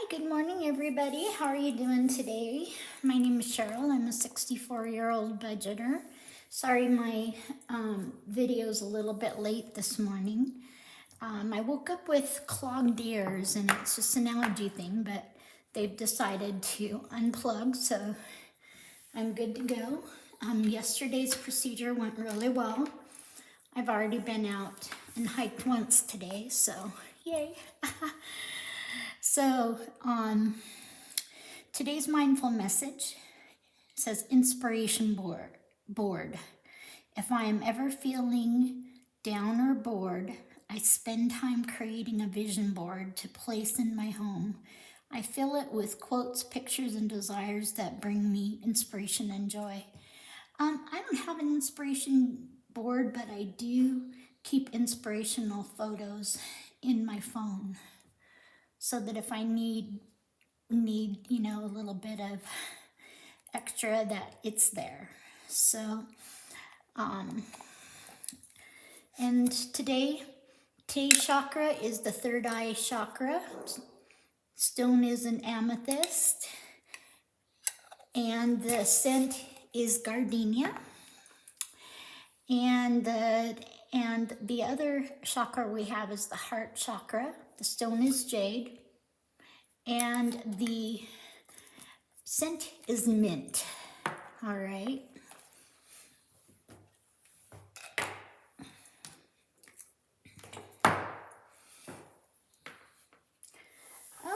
Good morning, everybody. How are you doing today? My name is Cheryl. I'm a 64-year-old budgeter. Sorry my video's a little bit late this morning. I woke up with clogged ears, and it's just an allergy thing, but they've decided to unplug, so I'm good to go. Yesterday's procedure went really well. I've already been out and hiked once today, so yay. So, today's mindful message says inspiration board. If I am ever feeling down or bored, I spend time creating a vision board to place in my home. I fill it with quotes, pictures, and desires that bring me inspiration and joy. I don't have an inspiration board, but I do keep inspirational photos in my phone, so that if I need a little bit of extra, that it's there. So and today's chakra is the third eye chakra. Stone is an amethyst, and the scent is gardenia, and the other chakra we have is the heart chakra. The stone is jade, and the scent is mint. All right.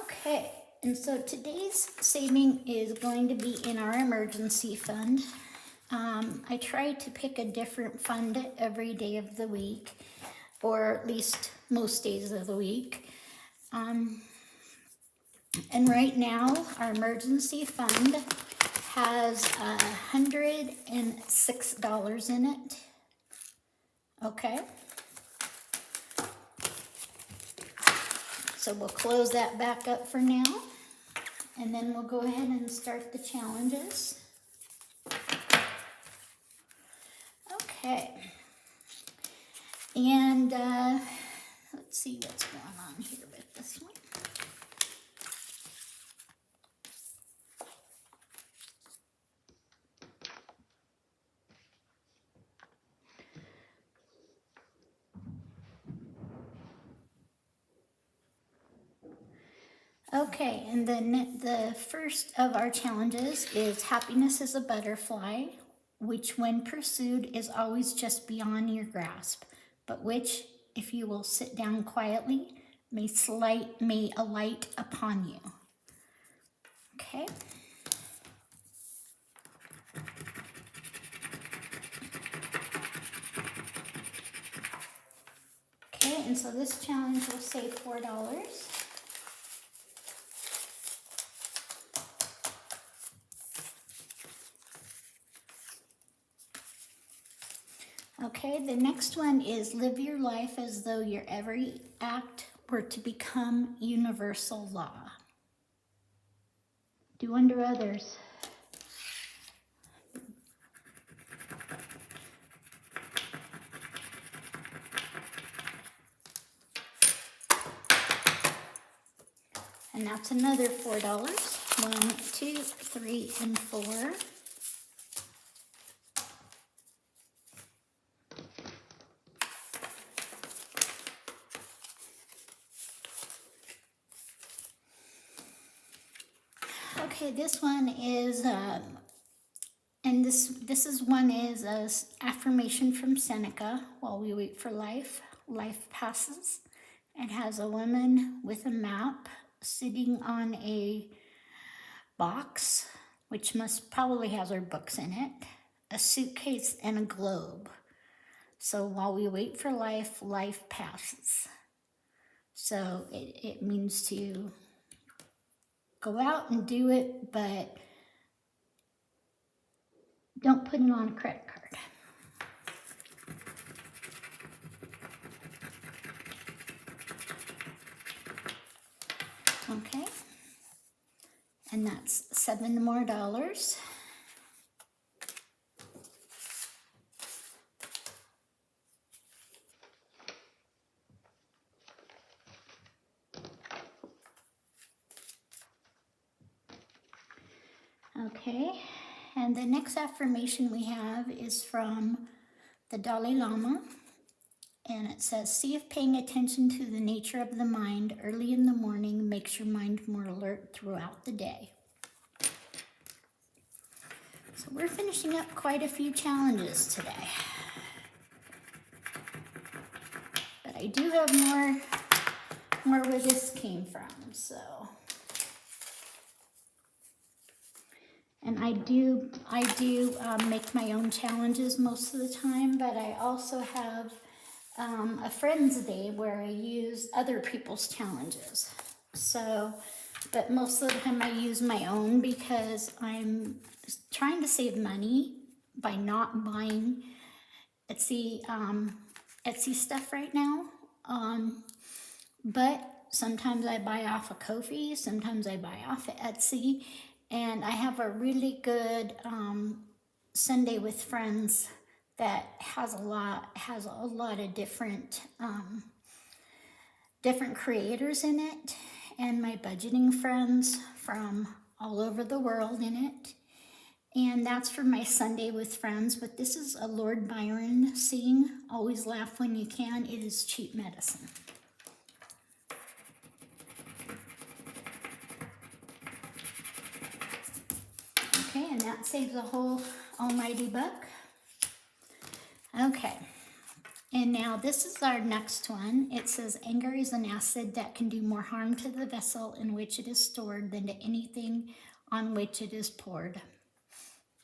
Okay, and so today's saving is going to be in our emergency fund. I try to pick a different fund every day of the week, or at least most days of the week. And right now, our emergency fund has $106 in it. Okay. So we'll close that back up for now, and then we'll go ahead and start the challenges. Okay. And let's see what's going on here with this one. Okay, and then the first of our challenges is happiness is a butterfly, which when pursued is always just beyond your grasp, but which, if you will sit down quietly, may alight upon you. Okay. Okay, and so this challenge will save $4. Okay, the next one is live your life as though your every act were to become universal law. Do unto others. And that's another $4. 1, 2, 3, and 4. Okay, this one is, and this is one is a affirmation from Seneca. While we wait for life, life passes. It has a woman with a map sitting on a box, which probably has her books in it, a suitcase, and a globe. So while we wait for life, life passes. So it means to go out and do it, but don't put it on a credit card. Okay. And that's $7 more. Okay, and the next affirmation we have is from the Dalai Lama, and it says, see if paying attention to the nature of the mind early in the morning makes your mind more alert throughout the day. So we're finishing up quite a few challenges today. But I do have more where this came from, so. And I do make my own challenges most of the time, but I also have a Friends Day where I use other people's challenges. So, but most of the time I use my own because I'm trying to save money by not buying Etsy stuff right now. But sometimes I buy off of Ko-fi, sometimes I buy off of Etsy, and I have a really good Sunday with Friends that has a lot of different creators in it, and my budgeting friends from all over the world in it. And that's for my Sunday with Friends, but this is a Lord Byron saying, always laugh when you can, it is cheap medicine. Okay, and that saves a whole almighty buck. Okay, and now this is our next one. It says, anger is an acid that can do more harm to the vessel in which it is stored than to anything on which it is poured.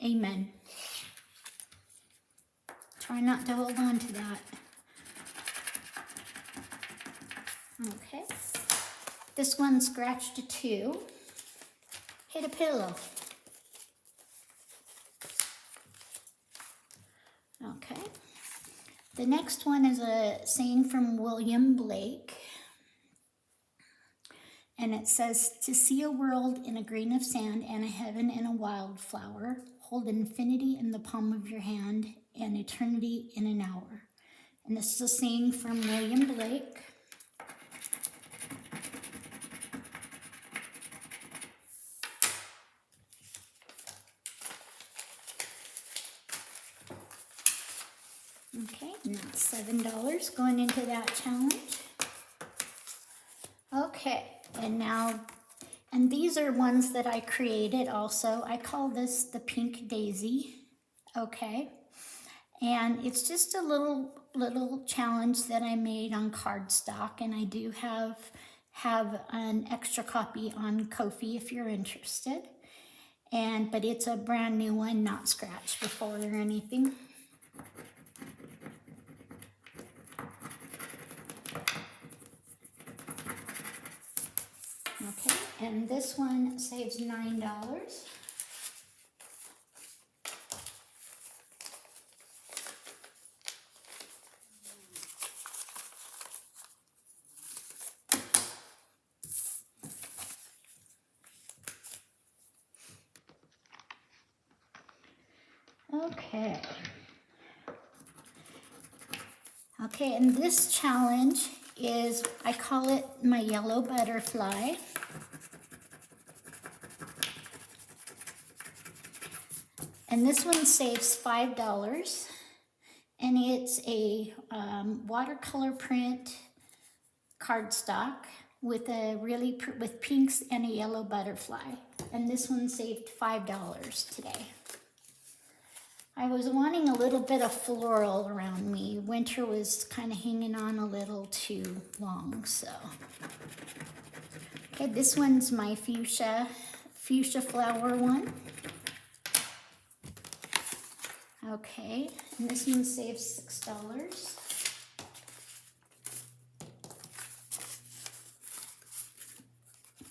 Amen. Try not to hold on to that. Okay, this one scratched a 2. Hit a pillow. Okay. The next one is a saying from William Blake. And it says, to see a world in a grain of sand and a heaven in a wildflower, hold infinity in the palm of your hand and eternity in an hour. And this is a saying from William Blake. Okay, and that's $7 going into that challenge. Okay, and these are ones that I created also. I call this the Pink Daisy, okay? And it's just a little challenge that I made on cardstock, and I do have an extra copy on Ko-fi if you're interested. But it's a brand new one, not scratched before or anything. Okay, and this one saves $9. Okay, and this challenge is, I call it my yellow butterfly. And this one saves $5. And it's a watercolor print cardstock with with pinks and a yellow butterfly. And this one saved $5 today. I was wanting a little bit of floral around me. Winter was kind of hanging on a little too long, so. Okay, this one's my fuchsia flower one. Okay, and this one saves $6.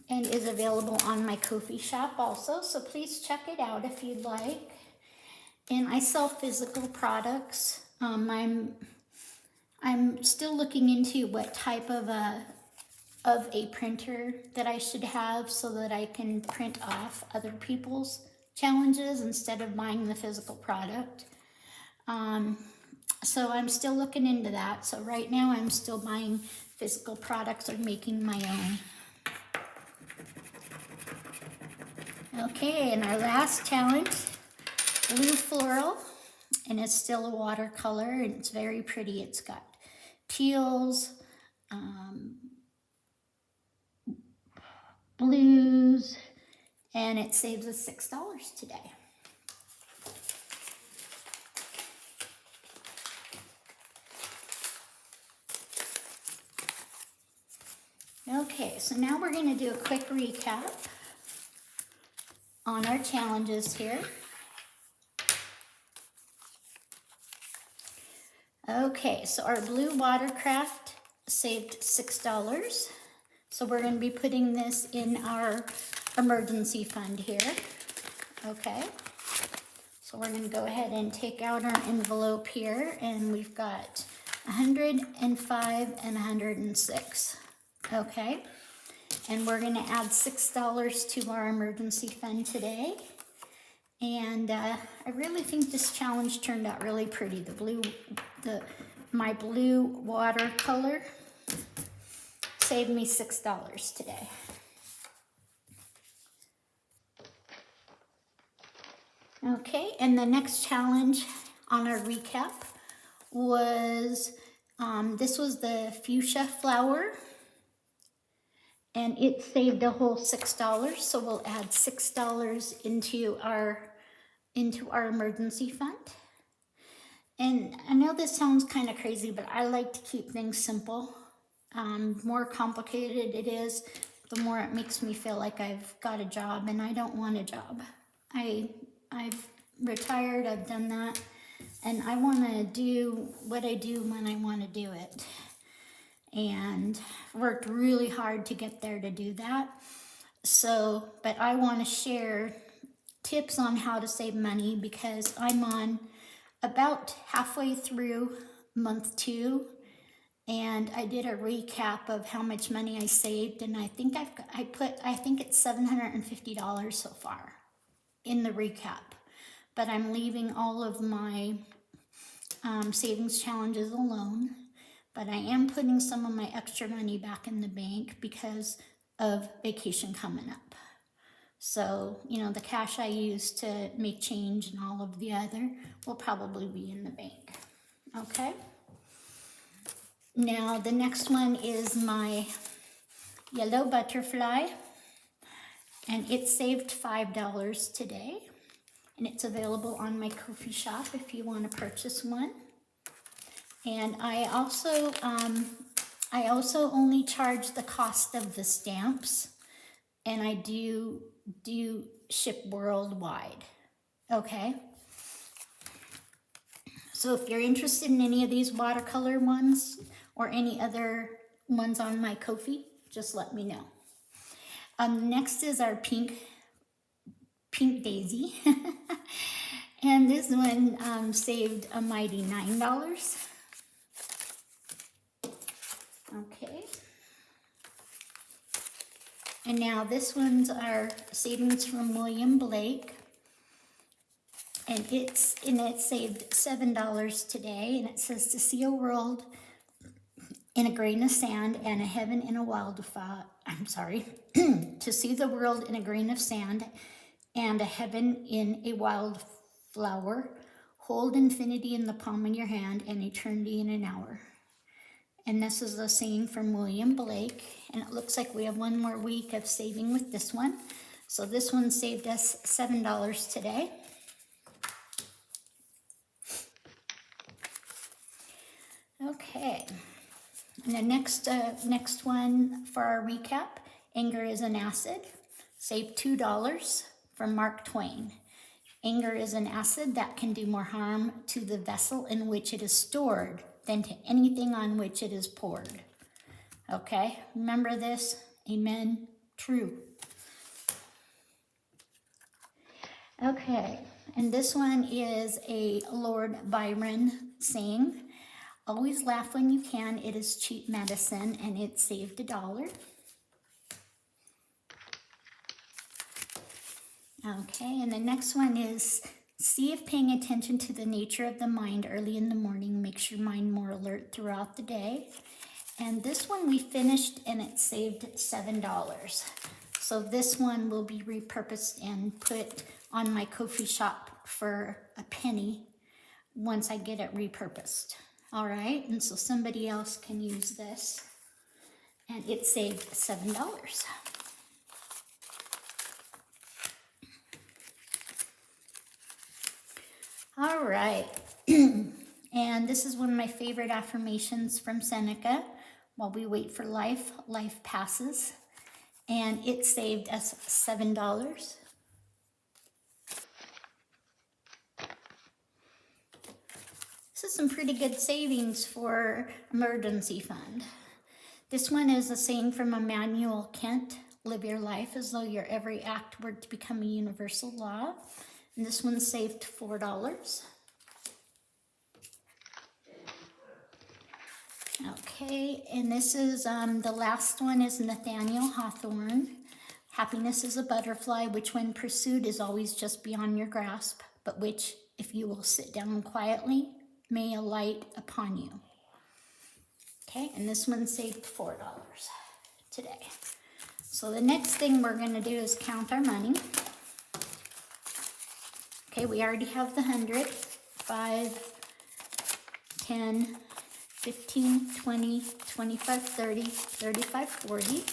And is available on my Ko-fi shop also, so please check it out if you'd like. And I sell physical products. I'm still looking into what type of a printer that I should have so that I can print off other people's challenges instead of buying the physical product. So I'm still looking into that. So right now I'm still buying physical products or making my own. Okay, and our last challenge, blue floral, and it's still a watercolor, and it's very pretty. It's got teals, blues, and it saves us $6 today. Okay, so now we're going to do a quick recap on our challenges here. Okay, so our blue watercraft saved $6. So we're going to be putting this in our emergency fund here. Okay, so we're going to go ahead and take out our envelope here, and we've got 105 and 106. Okay, and we're going to add $6 to our emergency fund today. And I really think this challenge turned out really pretty. My blue watercolor saved me $6 today. Okay, and the next challenge on our recap was, this was the fuchsia flower, and it saved a whole $6, so we'll add $6 into our emergency fund. And I know this sounds kind of crazy, but I like to keep things simple. More complicated it is, the more it makes me feel like I've got a job, and I don't want a job. I've retired, I've done that, and I want to do what I do when I want to do it. And worked really hard to get there to do that. So, but I want to share tips on how to save money, because I'm on about halfway through month 2, and I did a recap of how much money I saved, and I think I think it's $750 so far in the recap. But I'm leaving all of my savings challenges alone. But I am putting some of my extra money back in the bank because of vacation coming up. So, you know, the cash I use to make change and all of the other will probably be in the bank. Okay? Now, the next one is my yellow butterfly, and it saved $5 today. And it's available on my Ko-fi shop if you want to purchase one. And I also only charge the cost of the stamps, and I do ship worldwide. Okay. So if you're interested in any of these watercolor ones or any other ones on my Ko-fi, just let me know. Next is our pink daisy. And this one saved a mighty $9. Okay. And now this one's our savings from William Blake. And it saved $7 today. And it says, to see a world in a grain of sand and a heaven in a wildflower. To see the world in a grain of sand and a heaven in a wildflower. Hold infinity in the palm of your hand and eternity in an hour. And this is a saying from William Blake. And it looks like we have one more week of saving with this one. So this one saved us $7 today. Okay. And the next one for our recap, anger is an acid. Saved $2 from Mark Twain. Anger is an acid that can do more harm to the vessel in which it is stored than to anything on which it is poured. Okay, remember this? Amen. True. Okay, and this one is a Lord Byron saying, always laugh when you can, it is cheap medicine, and it saved $1. Okay, and the next one is, see if paying attention to the nature of the mind early in the morning makes your mind more alert throughout the day. And this one we finished, and it saved $7. So this one will be repurposed and put on my Ko-fi shop for a penny once I get it repurposed. All right, and so somebody else can use this, and it saved $7. All right, and this is one of my favorite affirmations from Seneca. While we wait for life, life passes, and it saved us $7. This is some pretty good savings for emergency fund. This one is a saying from Immanuel Kant: live your life as though your every act were to become a universal law. And this one saved $4. Okay, and this is, the last one is Nathaniel Hawthorne. Happiness is a butterfly, which when pursued is always just beyond your grasp, but which, if you will sit down quietly, may alight upon you. Okay, and this one saved $4 today. So the next thing we're gonna do is count our money. Okay, we already have the 100, 5, 10, 15, 20, 25, 30, 35, 40.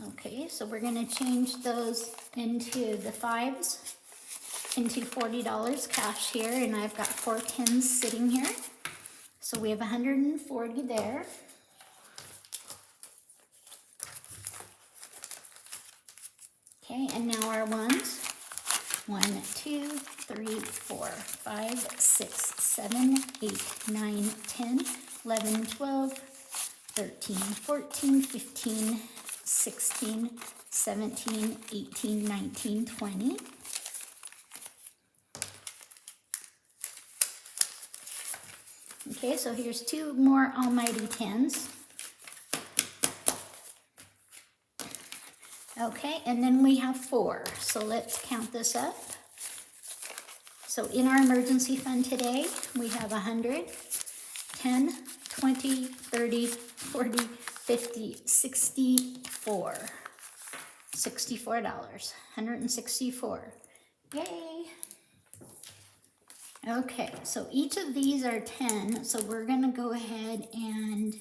Okay, so we're gonna change those into the 5s, into $40 cash here, and I've got 4 10s sitting here. So we have 140 there. Okay, and now our ones. 1, 2, 3, 4, 5, 6, 7, 8, 9, 10, 11, 12, 13, 14, 15, 16, 17, 18, 19, 20. Okay, so here's 2 more almighty 10s. Okay, and then we have 4. So let's count this up. So in our emergency fund today, we have 100, 10, 20, 30, 40, 50, 64. $64, 164. Yay! Okay, so each of these are 10, so we're gonna go ahead and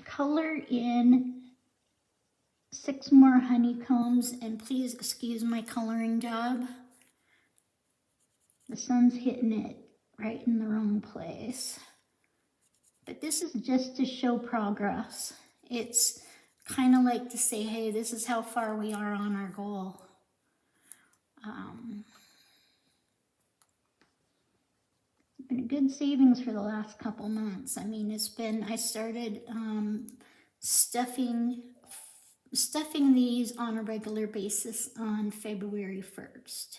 color in 6 more honeycombs, and please excuse my coloring job. The sun's hitting it right in the wrong place. But this is just to show progress. It's kind of like to say, hey, this is how far we are on our goal. Been a good savings for the last couple months. I mean, it's been, I started stuffing these on a regular basis on February 1st.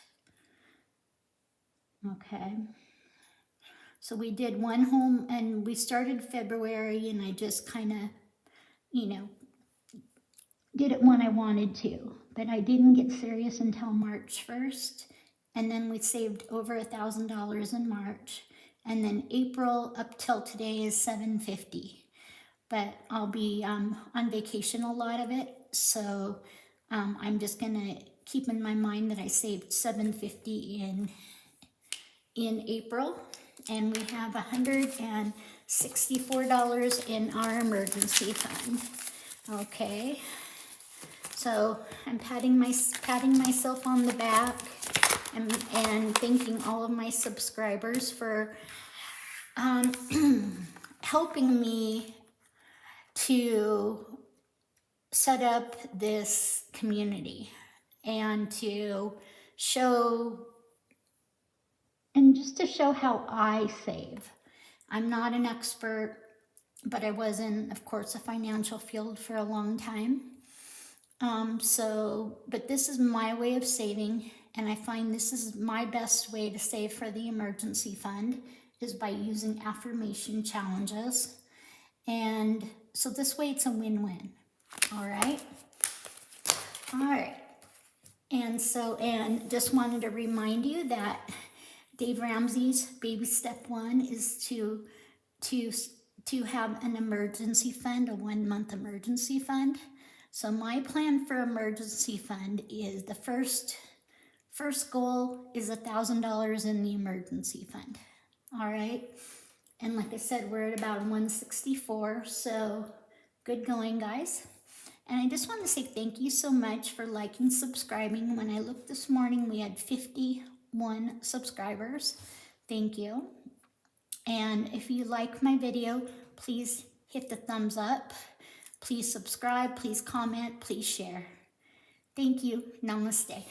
Okay. So we did one home, and we started February, and I just kind of, you know, did it when I wanted to. But I didn't get serious until March 1st. And then we saved over $1,000 in March. And then April up till today is $750. But I'll be on vacation a lot of it. So I'm just going to keep in my mind that I saved $750 in April. And we have $164 in our emergency fund. Okay. So I'm patting myself on the back and thanking all of my subscribers for helping me to set up this community and to show, and just to show how I save. I'm not an expert, but I was in, of course, a financial field for a long time. But this is my way of saving, and I find this is my best way to save for the emergency fund is by using affirmation challenges. And so this way it's a win-win. All right. And just wanted to remind you that Dave Ramsey's baby step 1 is to have an emergency fund, a 1-month emergency fund. So my plan for emergency fund is the first goal is $1,000 in the emergency fund. All right. And like I said, we're at about 164. So good going, guys. And I just want to say thank you so much for liking, subscribing. When I looked this morning, we had 51 subscribers. Thank you. And if you like my video, please hit the thumbs up. Please subscribe, please comment, please share. Thank you. Namaste.